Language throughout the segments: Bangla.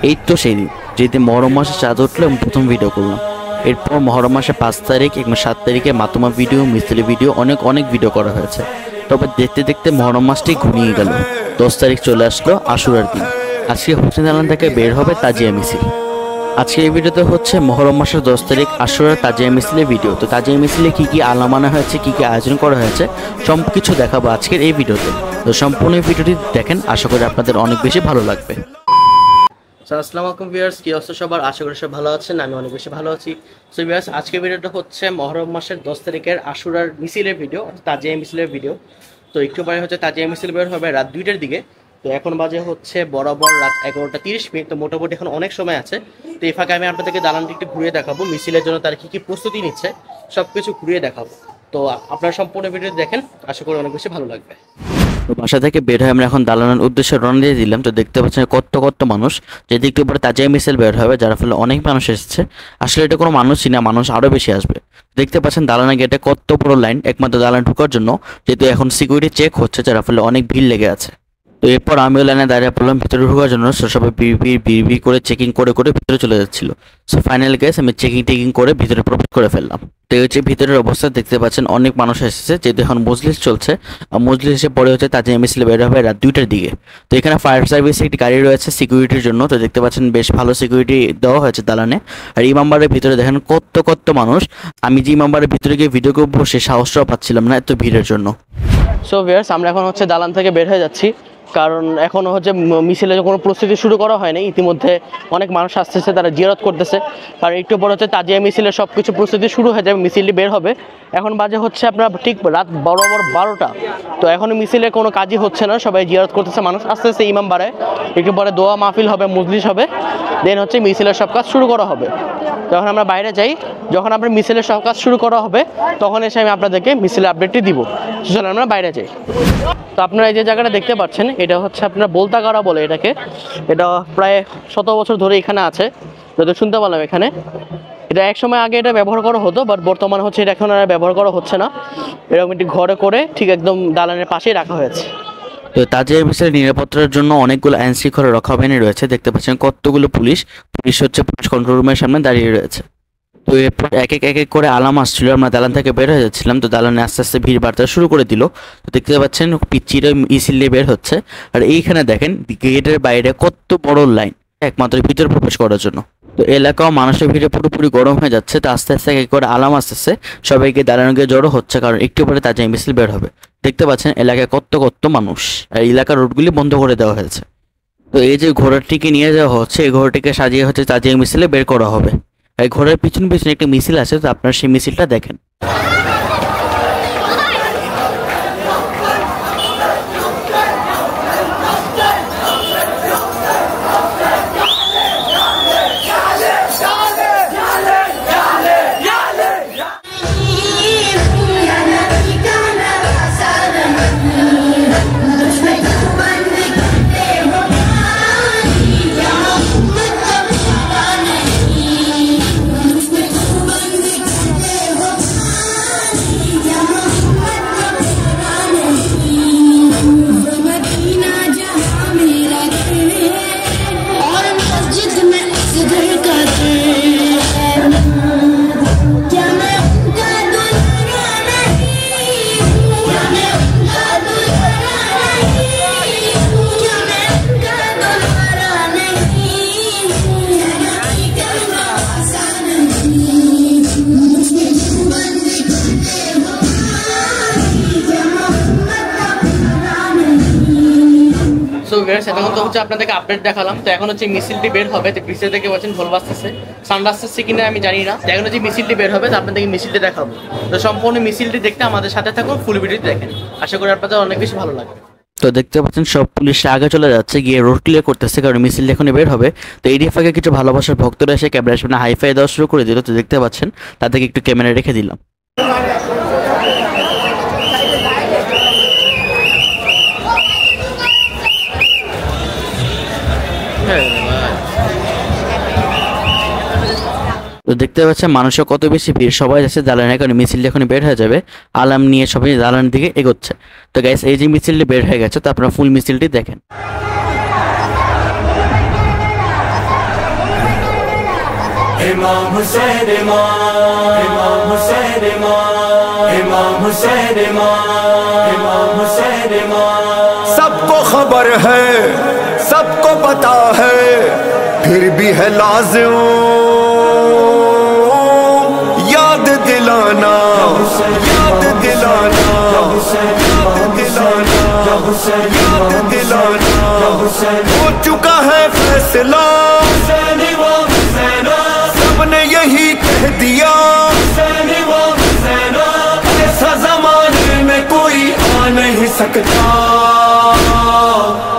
এই তো সেই দিন যেদিন মহরম মাসে চাঁদ উঠলো এবং প্রথম ভিডিও করলাম। এরপর মহরম মাসে 5 তারিখ এবং 7 তারিখে মাতুমা ভিডিও, মিস্ত্রি ভিডিও, অনেক ভিডিও করা হয়েছে। তবে দেখতে দেখতে মহরম মাসটি ঘনিয়ে গেল। 10 তারিখ চলে আসলো আশুরার দিন। আজকে হোসেন দালান থেকে বের হবে তাজিয়া মিছিল। আজকে এই ভিডিওতে হচ্ছে মহরম মাসের 10 তারিখ আশুরার তাজিয়া মিছিলের ভিডিও। তো তাজিয়া মিছিলে কী কী আলাম আনা হয়েছে, কী কী আয়োজন করা হয়েছে, সব কিছু দেখাবো আজকের এই ভিডিওতে। তো সম্পূর্ণ ভিডিওটি দেখেন, আশা করি আপনাদের অনেক বেশি ভালো লাগবে। আসসালামু আলাইকুম ভিউয়ার্স, কি অবস্থা সবার? আশা করি সব ভালো আছেন, আমি অনেক বেশি ভালো আছি। সো ভিউয়ার্স, আজকের ভিডিওটা হচ্ছে মহরম মাসের 10 তারিখের আশুরার মিছিলের ভিডিও, তাজিয়া মিছিলের ভিডিও। তো একটু পরে হচ্ছে তাজিয়া মিছিল বের হবে রাত 2টার দিকে। তো এখন বাজে হচ্ছে বরাবর রাত 11টা 30 মিনিট। তো মোটামুটি এখন অনেক সময় আছে। তো এই ফাঁকে আমি আপনাদেরকে দালানটি একটু ঘুরিয়ে দেখাবো, মিছিলের জন্য তারা কী প্রস্তুতি নিচ্ছে সব কিছু ঘুরিয়ে দেখাবো। তো আপনারা সম্পূর্ণ ভিডিও দেখেন, আশা করি অনেক বেশি ভালো লাগবে। তো বাসা থেকে বের হয়ে আমরা এখন দালানের উদ্দেশ্যে রওনা দিয়ে দিলাম। তো দেখতে পাচ্ছেন কত মানুষ, যেদিক একটু পরে তাজিয়া মিছিল বের হবে, যার ফলে অনেক মানুষ এসেছে। আসলে এটা কোনো মানুষই না, মানুষ আরও বেশি আসবে। দেখতে পাচ্ছেন দালানের গেটে কত বড় লাইন একমাত্র দালান ঢোকার জন্য, যেহেতু এখন সিকিউরিটি চেক হচ্ছে, যার ফলে অনেক ভিড় লেগে আছে। তো এরপর আমিও লাইনে দাঁড়িয়ে পড়লাম ভিতরে ঢোকার জন্য। সবাই বিড় করে চেকিং করে ভিতরে চলে যাচ্ছিল। সো ফাইনাল গেস আমি চেকিং করে ভিতরে প্রবেশ করে ফেললাম। তো এই হচ্ছে ভিতরের অবস্থা। দেখতে পাচ্ছেন অনেক মানুষ এসেছে, যেহেতু এখন মজলিস চলছে। মজলিসে পরে হচ্ছে তাজিয়া মিছিল বের হবে রাত 2টার দিকে। তো এখানে ফায়ার সার্ভিসে একটি গাড়ি রয়েছে সিকিউরিটির জন্য। তো দেখতে পাচ্ছেন বেশ ভালো সিকিউরিটি দেওয়া হয়েছে দালানে। আর ইমামবাড়ির ভিতরে দেখেন কত মানুষ। আমি যে ইমামবাড়ির ভিতরে গিয়ে ভিডিও করবো সে সাহসটাও পাচ্ছিলাম না এত ভিড়ের জন্য। সো ভিউয়ার্স, আমরা এখন হচ্ছে দালান থেকে বের হয়ে যাচ্ছি, কারণ এখনও হচ্ছে মিছিলের কোনো প্রস্তুতি শুরু করা হয়নি। ইতিমধ্যে অনেক মানুষ আসতেছে, তারা জিয়ারত করতেছে। কারণ একটু পর হচ্ছে তাজিয়া মিছিলের সব কিছু প্রস্তুতি শুরু হয়ে যাবে, মিছিলটি বের হবে। এখন বাজে হচ্ছে আপনার ঠিক রাত বরাবর 12টা। তো এখনও মিছিলের কোনো কাজই হচ্ছে না, সবাই জিয়ারত করতেছে, মানুষ আসতেছে ইমাম বাড়ায়। একটু পরে দোয়া মাহফিল হবে, মজলিস হবে, দেন হচ্ছে মিছিলের সব কাজ শুরু করা হবে। যখন আমরা বাইরে যাই, যখন আপনার মিছিলের সব কাজ শুরু করা হবে, তখন এসে আমি আপনাদেরকে মিছিলের আপডেটটি দিব। চলেন আমরা বাইরে যাই। তো আপনারা এই যে জায়গাটা দেখতে পাচ্ছেন, এটা হচ্ছে আপনার বোলতাগাড়া বলে এটাকে। এটা প্রায় 100 বছর ধরে এখানে আছে, যত শুনতে পারলাম এখানে। এটা এক সময় আগে এটা ব্যবহার করা হতো, বাট বর্তমানে হচ্ছে এটা এখন আর ব্যবহার করা হচ্ছে না। এরকম একটি ঘরে করে ঠিক একদম দালানের পাশেই রাখা হয়েছে। তো তাজিয়া মিছিলের নিরাপত্তার জন্য অনেকগুলো আইন শৃঙ্খলা রক্ষা বাহিনী রয়েছে। দেখতে পাচ্ছেন কতগুলো পুলিশ হচ্ছে পুলিশ কন্ট্রোল রুমের সামনে দাঁড়িয়ে রয়েছে। তো এরপর এক এক করে আলাম আসছিল, আমরা দালান থেকে বের হয়ে যাচ্ছিলাম। তো দালানে আস্তে আস্তে ভিড় বাড়তে শুরু করে দিল। তো দেখতে পাচ্ছেন পিচ্চিরা মিছিল বের হচ্ছে। আর এইখানে দেখেন গেটের বাইরে কত বড় লাইন একমাত্র ভিতরে প্রবেশ করার জন্য। তো এলাকাও মানুষের ভিড়ে পুরোপুরি গরম হয়ে যাচ্ছে। তো আস্তে আস্তে এক করে আলাম আসতেছে, সবাইকে দালানে গিয়ে জড়ো হচ্ছে, কারণ একটু পরে তাজিয়া মিছিল বের হবে। দেখতে পাচ্ছেন এলাকায় কত মানুষ, আর এলাকার রোডগুলি বন্ধ করে দেওয়া হয়েছে। তো এই যে ঘোড়াটিকে নিয়ে যাওয়া হচ্ছে, এই ঘোড়াটিকে সাজিয়ে হচ্ছে তাজিয়া মিছিলে বের করা হবে। এই ঘোড়ার পিছনে একটা মিছিল আছে, তো আপনারা সেই মিছিলটা দেখেন। এখন তো হচ্ছে আপনাদেরকে আপডেট দেখালাম। তো এখন হচ্ছে মিছিলটি বের হবে। তো পিছিয়ে থেকে বলছেন ঢোল বাজতেছে, সাউন্ড আসতেছে কিনা আমি জানি না। তো এখন হচ্ছে মিছিলটি বের হবে, তো আপনাদেরকে মিছিলটি দেখাবো। তো সম্পূর্ণ মিছিলটি দেখতে আমাদের সাথে থাকুন, ফুল ভিডিওটি দেখেন, আশা করি আপনাদের অনেক বেশি ভালো লাগবে। তো দেখতে পাচ্ছেন সব পুলিশরা আগে চলে যাচ্ছে, গিয়ে রোড ক্লিয়ার করতেছে, কারণ মিছিল এখনই বের হবে। তো এই ফাঁকে কিছু ভালোবাসার ভক্তরা এসে ক্যামেরার সামনে হাইফাই দেওয়া শুরু করে দিল। তো দেখতে পাচ্ছেন তাদেরকে একটু ক্যামেরা রেখে দিলাম। তো দেখতে পাচ্ছেন মানুষের কত বেশি ভিড়, সবাই যাচ্ছে দালানে, কারণ মিছিল যখন বের হয়ে যাবে আলাম নিয়ে সবাই দালানের দিকে এগোচ্ছে। তো গাইস, এই যে মিছিলটি বের হয়ে গেছে, তো আপনারা ফুল মিছিলটি দেখেন। इमाम हुसैन इमाम हुसैन इमाम हुसैन इमाम हुसैन। सबको खबर है, सबको पता है, फिर भी है लाजिम याद दिलाना, याद दिलाना, याद दिलाना, याद दिलाना। हो चुका है फैसला, सबने यही कह दिया, ऐसा ज़माने में कोई आ नहीं सकता।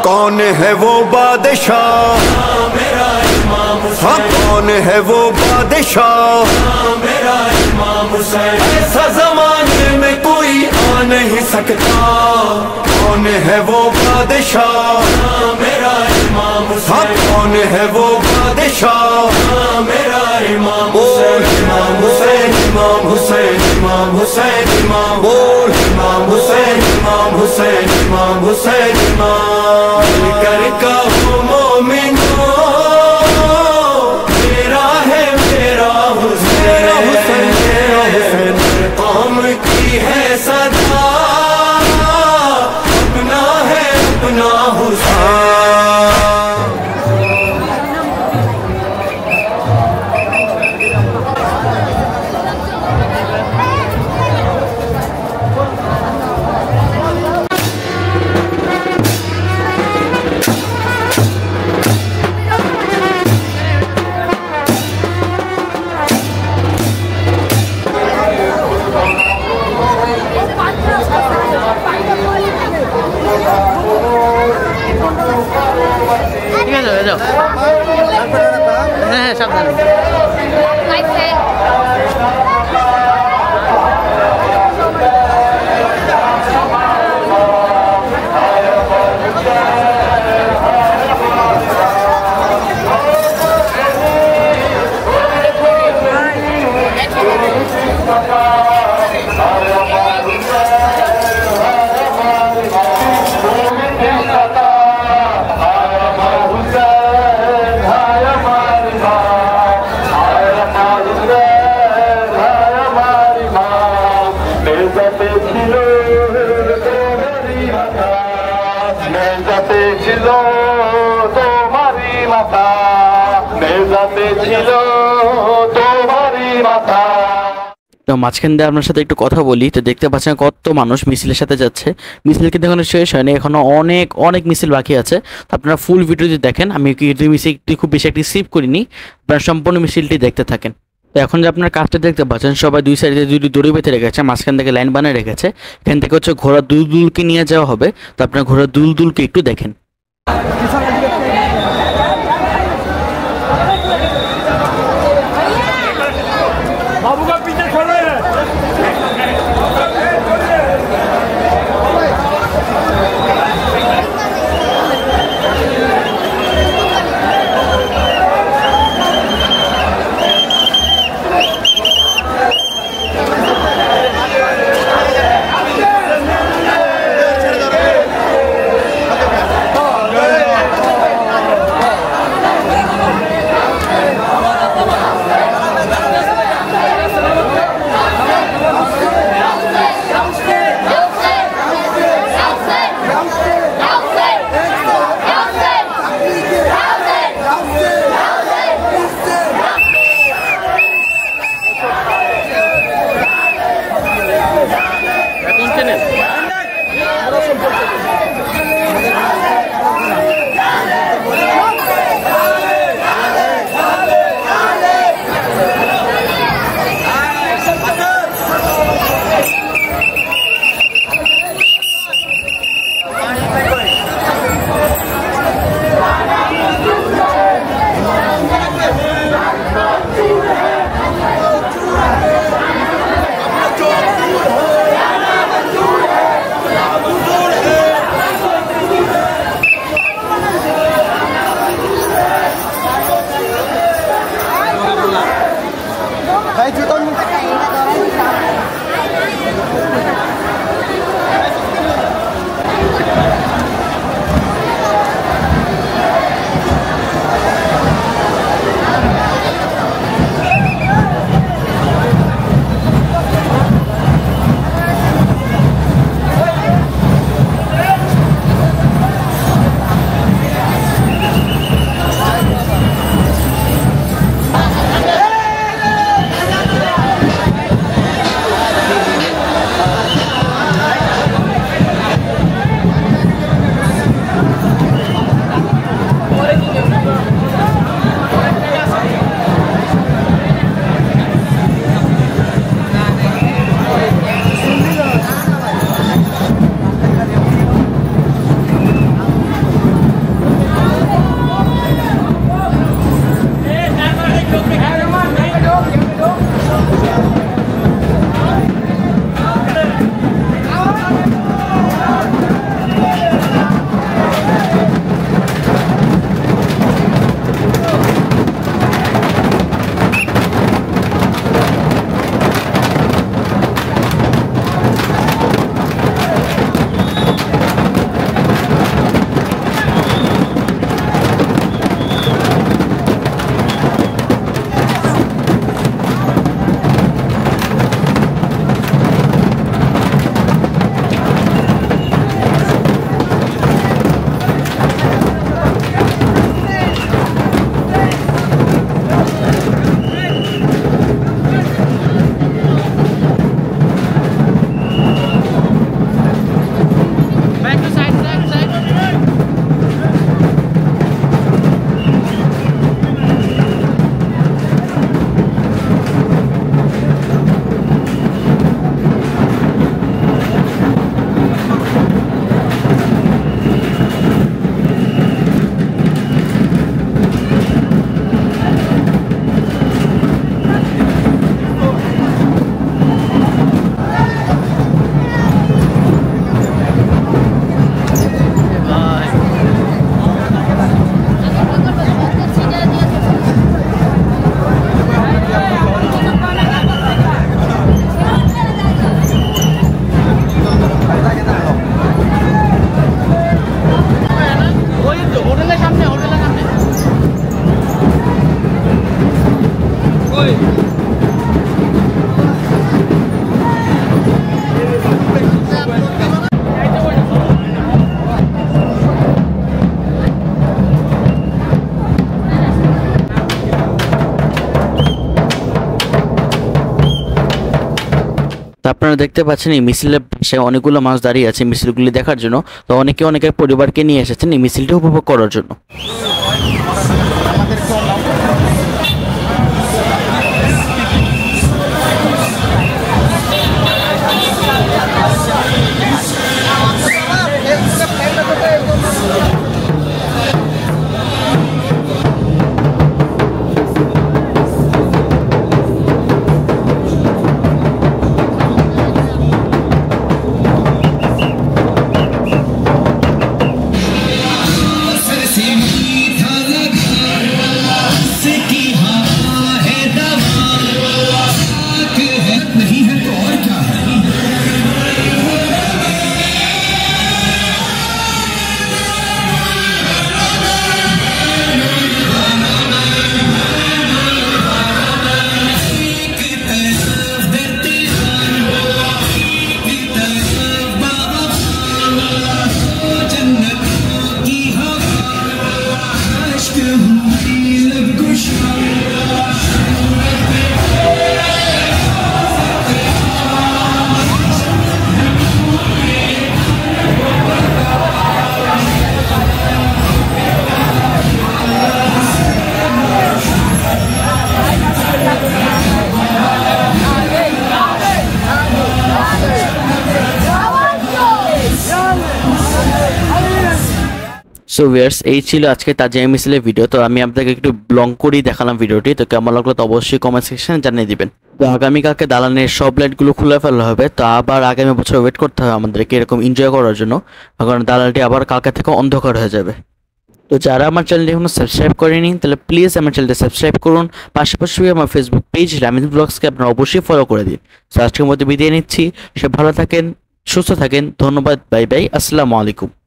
कौन है वो बादशाह, हाँ कौन है वो बादशाह, ऐसा ज़माने में कोई आ नहीं सकता। कौन है वो बादशाह, हाँ कौन है वो बादशाह, इमाम हुसैन इमाम हुसैन इमाम हुसैन इमाम हुसैन इमाम बोल इमाम हुसैन इमाम हुसैन इमाम हुसैन इमाम कर कहो मोमिनो मेरा है मेरा हुसैन, मेरा हुसैन कौम की है सदा, अपना है अपना हुसैन। হ্যাঁ সাবধানে। তো মাঝখান দিয়ে আপনার সাথে একটু কথা বলি। তো দেখতে পাচ্ছেন কত মানুষ মিছিলের সাথে যাচ্ছে। মিছিল কিন্তু এখনো শেষ হয়নি, এখনো অনেক অনেক মিছিল বাকি আছে। তো আপনারা ফুল ভিডিও যদি দেখেন, আমি মিছিলটি খুব বেশি একটি সিভ করিনি, আপনারা সম্পূর্ণ মিছিলটি দেখতে থাকেন। তো এখন যে আপনার কাজটা দেখতে পাচ্ছেন, সবাই দুই সাইডে দুটি দড়ি বেঁধে রেখেছে, মাঝখান থেকে লাইন বানিয়ে রেখেছে। এখান থেকে হচ্ছে ঘোড়া দুলদুলকে নিয়ে যাওয়া হবে। তো আপনার ঘোড়া দুলদুলকে একটু দেখেন। আপনারা দেখতে পাচ্ছেন এই মিছিলের পাশে অনেকগুলো মানুষ দাঁড়িয়ে আছে মিছিলগুলি দেখার জন্য। তো অনেকের পরিবারকে নিয়ে এসেছেন এই মিছিলটি উপভোগ করার জন্য। সো ভিউয়ার্স, এই ছিল আজকে তাজিয়া মিছিলের ভিডিও। তো আমি আপনাকে একটু লং করেই দেখালাম ভিডিওটি। তো কেমন লাগলো তো অবশ্যই কমেন্ট সেকশনে জানিয়ে দিবেন। তো আগামীকালকে দালানের সব লাইটগুলো খুলে ফেলা হবে। তো আবার আগামী বছর ওয়েট করতে হবে আমাদেরকে এরকম এনজয় করার জন্য, কারণ দালানটি আবার কালকে থেকে অন্ধকার হয়ে যাবে। তো যারা আমার চ্যানেলটি এখনো সাবস্ক্রাইব করেনি তাহলে প্লিজ আমার চ্যানেলটি সাবস্ক্রাইব করুন। পাশাপাশি আমার ফেসবুক পেজ রামিজ ব্লগসকে আপনারা অবশ্যই ফলো করে দিন। তো আজকের মধ্যে বিদায় নিচ্ছি। সব ভালো থাকেন, সুস্থ থাকেন। ধন্যবাদ, বাই বাই, আসসালামু আলাইকুম।